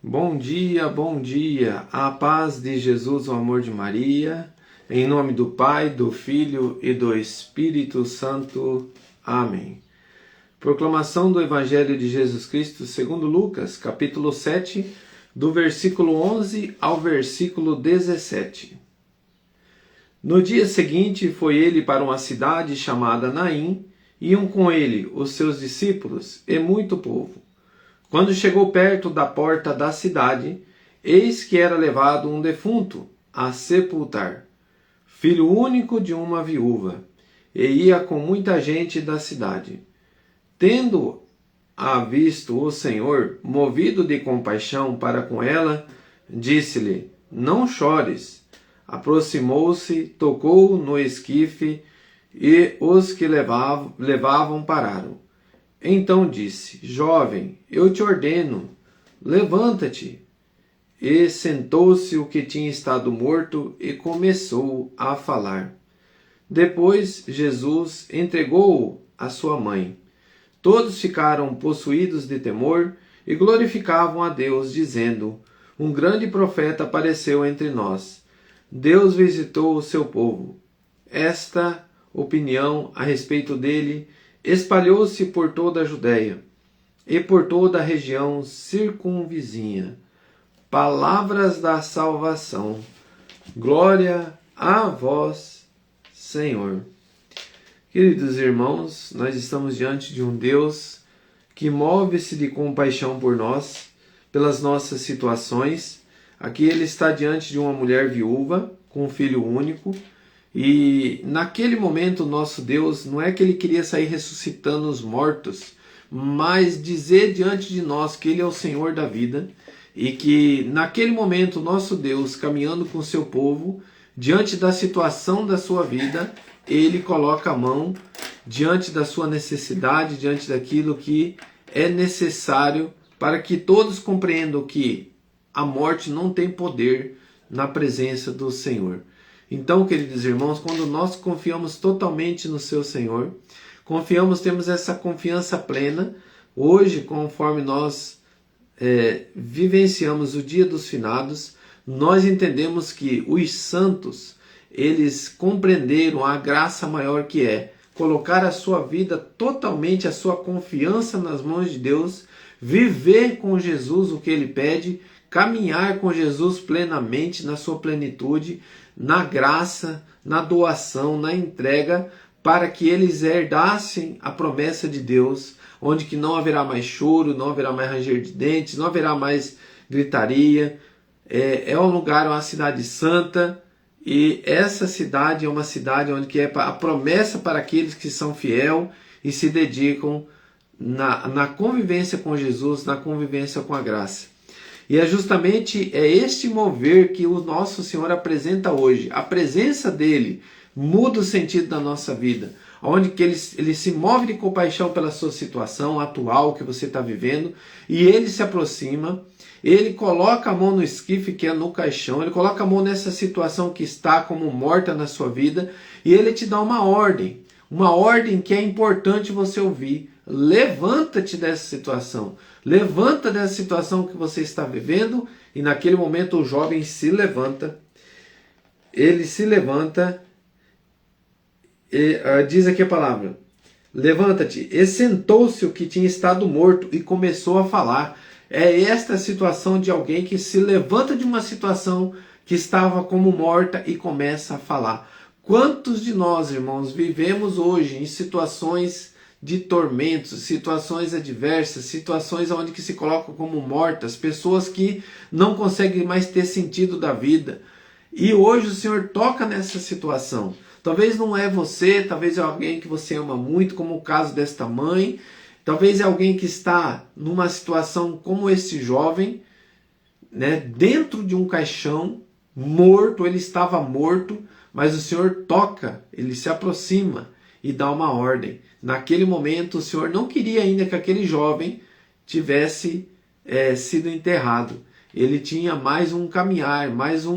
Bom dia, a paz de Jesus, o amor de Maria, em nome do Pai, do Filho e do Espírito Santo. Amém. Proclamação do Evangelho de Jesus Cristo segundo Lucas, capítulo 7, do versículo 11 ao versículo 17. No dia seguinte foi ele para uma cidade chamada Naim, iam com ele os seus discípulos e muito povo. Quando chegou perto da porta da cidade, eis que era levado um defunto a sepultar, filho único de uma viúva, e ia com muita gente da cidade. Tendo-a visto o Senhor, movido de compaixão para com ela, disse-lhe: Não chores. Aproximou-se, tocou no esquife, e os que levavam pararam. Então disse: Jovem, eu te ordeno, levanta-te. E sentou-se o que tinha estado morto e começou a falar. Depois Jesus entregou-o à sua mãe. Todos ficaram possuídos de temor e glorificavam a Deus, dizendo: Um grande profeta apareceu entre nós. Deus visitou o seu povo. Esta opinião a respeito dele espalhou-se por toda a Judéia e por toda a região circunvizinha. Palavras da salvação. Glória a vós, Senhor. Queridos irmãos, nós estamos diante de um Deus que move-se de compaixão por nós, pelas nossas situações. Aqui ele está diante de uma mulher viúva com um filho único. E naquele momento nosso Deus não é que ele queria sair ressuscitando os mortos, mas dizer diante de nós que ele é o Senhor da vida e que naquele momento nosso Deus, caminhando com o seu povo, diante da situação da sua vida, ele coloca a mão diante da sua necessidade, diante daquilo que é necessário para que todos compreendam que a morte não tem poder na presença do Senhor. Então, queridos irmãos, quando nós confiamos totalmente no seu Senhor, temos essa confiança plena, hoje, conforme nós vivenciamos o dia dos finados, nós entendemos que os santos, eles compreenderam a graça maior que é colocar a sua vida totalmente, a sua confiança nas mãos de Deus, viver com Jesus o que ele pede, caminhar com Jesus plenamente, na sua plenitude, na graça, na doação, na entrega, para que eles herdassem a promessa de Deus, onde que não haverá mais choro, não haverá mais ranger de dentes, não haverá mais gritaria. É um lugar, uma cidade santa, e essa cidade é uma cidade onde que é a promessa para aqueles que são fiel e se dedicam na convivência com Jesus, na convivência com a graça. E é justamente este mover que o nosso Senhor apresenta hoje. A presença dele muda o sentido da nossa vida. Onde que ele se move de compaixão pela sua situação atual que você está vivendo. E ele se aproxima. Ele coloca a mão no esquife que é no caixão. Ele coloca a mão nessa situação que está como morta na sua vida. E ele te dá uma ordem. Uma ordem que é importante você ouvir. Levanta-te dessa situação. Levanta dessa situação que você está vivendo. E naquele momento o jovem se levanta. Ele se levanta. E diz aqui a palavra. Levanta-te. E sentou-se o que tinha estado morto e começou a falar. É esta a situação de alguém que se levanta de uma situação que estava como morta e começa a falar. Quantos de nós, irmãos, vivemos hoje em situações de tormentos, situações adversas, situações onde que se colocam como mortas, pessoas que não conseguem mais ter sentido da vida. E hoje o Senhor toca nessa situação. Talvez não é você, talvez é alguém que você ama muito, como o caso desta mãe. Talvez é alguém que está numa situação como esse jovem, né, dentro de um caixão, morto, ele estava morto, mas o Senhor toca, ele se aproxima e dá uma ordem. Naquele momento o Senhor não queria ainda que aquele jovem tivesse sido enterrado. Ele tinha mais um caminhar, mais um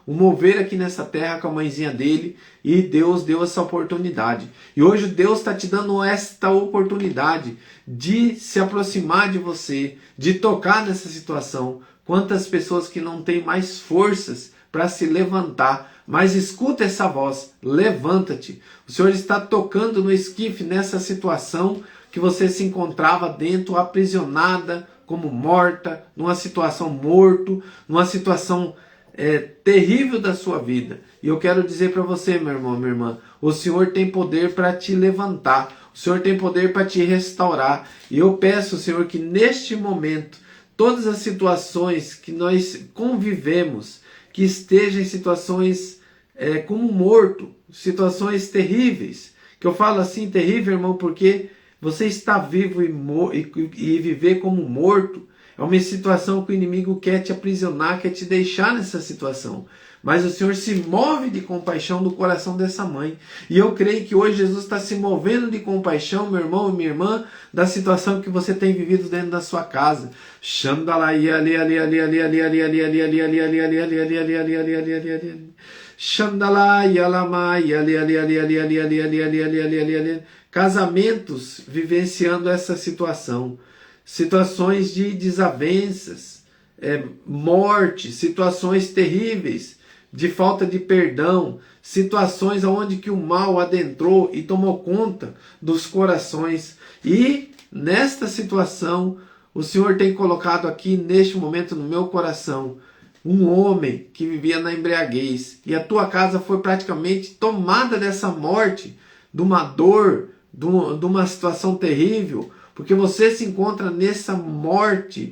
mover aqui nessa terra com a mãezinha dele, e Deus deu essa oportunidade. E hoje Deus está te dando esta oportunidade de se aproximar de você, de tocar nessa situação, Quantas pessoas que não têm mais forças para se levantar. Mas escuta essa voz, levanta-te. O Senhor está tocando no esquife nessa situação que você se encontrava dentro, aprisionada, como morta, numa situação morto, numa situação terrível da sua vida. E eu quero dizer para você, meu irmão, minha irmã, o Senhor tem poder para te levantar, o Senhor tem poder para te restaurar. E eu peço, Senhor, que neste momento, todas as situações que nós convivemos, que estejam em situações como morto, situações terríveis, que eu falo assim, terrível, irmão, porque você está vivo e viver como morto, é uma situação que o inimigo quer te aprisionar, quer te deixar nessa situação. Mas o Senhor se move de compaixão do coração dessa mãe. E eu creio que hoje Jesus está se movendo de compaixão, meu irmão e minha irmã, da situação que você tem vivido dentro da sua casa. Casamentos vivenciando essa situação. Situações de desavenças, morte, situações terríveis, de falta de perdão, situações onde que o mal adentrou e tomou conta dos corações. E nesta situação, o Senhor tem colocado aqui neste momento no meu coração um homem que vivia na embriaguez, e a tua casa foi praticamente tomada dessa morte, de uma dor, de uma situação terrível, porque você se encontra nessa morte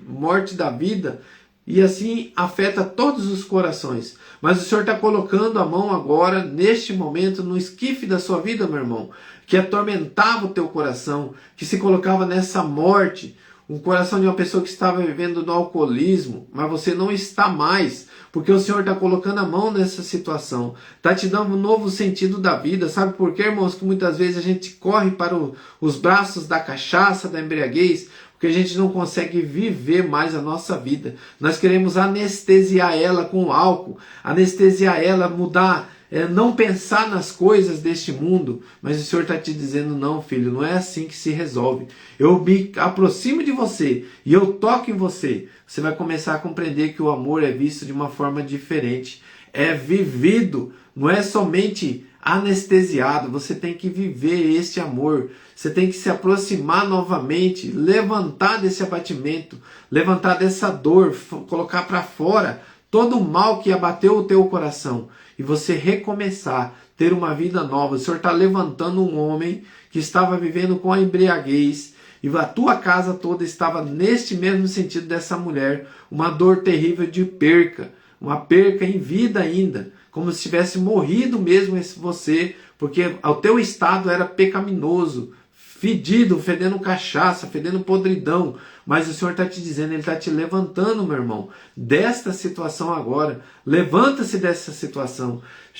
da vida, e assim afeta todos os corações. Mas o Senhor está colocando a mão agora, neste momento, no esquife da sua vida, meu irmão, que atormentava o teu coração, que se colocava nessa morte, um coração de uma pessoa que estava vivendo no alcoolismo, mas você não está mais, porque o Senhor está colocando a mão nessa situação, está te dando um novo sentido da vida. Sabe por quê, irmãos? Que muitas vezes a gente corre para os braços da cachaça, da embriaguez, porque a gente não consegue viver mais a nossa vida. Nós queremos anestesiar ela com álcool, anestesiar ela, mudar, não pensar nas coisas deste mundo. Mas o Senhor está te dizendo, não, filho, não é assim que se resolve. Eu me aproximo de você e eu toco em você. Você vai começar a compreender que o amor é visto de uma forma diferente. É vivido, não é somente anestesiado. Você tem que viver este amor. Você tem que se aproximar novamente, levantar desse abatimento, levantar dessa dor, colocar para fora todo o mal que abateu o teu coração e você recomeçar, ter uma vida nova. O Senhor está levantando um homem que estava vivendo com a embriaguez e a tua casa toda estava neste mesmo sentido dessa mulher, uma dor terrível de perca, uma perca em vida ainda, como se tivesse morrido mesmo você, porque o teu estado era pecaminoso, fedido, fedendo cachaça, fedendo podridão. Mas o Senhor está te dizendo, Ele está te levantando, meu irmão, desta situação agora. Levanta-se dessa situação. O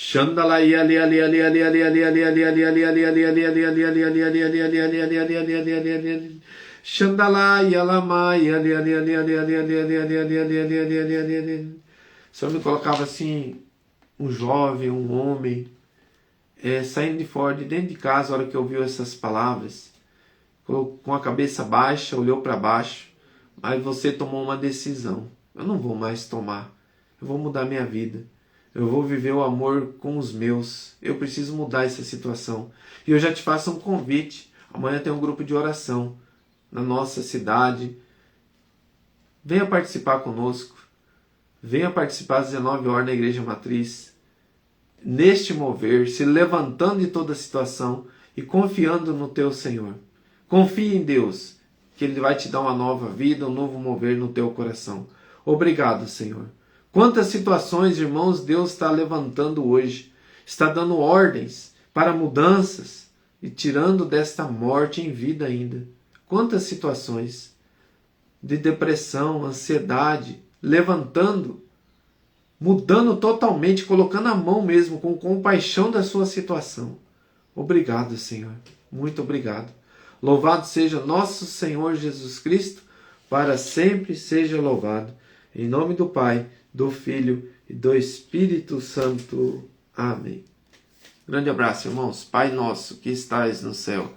Senhor me colocava assim, um jovem, um homem, saindo de fora, de dentro de casa, a hora que ouviu essas palavras, com a cabeça baixa, olhou para baixo, mas você tomou uma decisão. Eu não vou mais tomar, eu vou mudar minha vida, eu vou viver o amor com os meus, eu preciso mudar essa situação. E eu já te faço um convite, amanhã tem um grupo de oração na nossa cidade, venha participar conosco, venha participar às 19 horas na Igreja Matriz, neste mover, se levantando de toda a situação e confiando no teu Senhor. Confie em Deus, que Ele vai te dar uma nova vida, um novo mover no teu coração. Obrigado, Senhor. Quantas situações, irmãos, Deus está levantando hoje, está dando ordens para mudanças e tirando desta morte em vida ainda. Quantas situações de depressão, ansiedade, levantando, mudando totalmente, colocando a mão mesmo, com compaixão da sua situação. Obrigado, Senhor. Muito obrigado. Louvado seja nosso Senhor Jesus Cristo, para sempre seja louvado. Em nome do Pai, do Filho e do Espírito Santo. Amém. Grande abraço, irmãos. Pai nosso que estais no céu,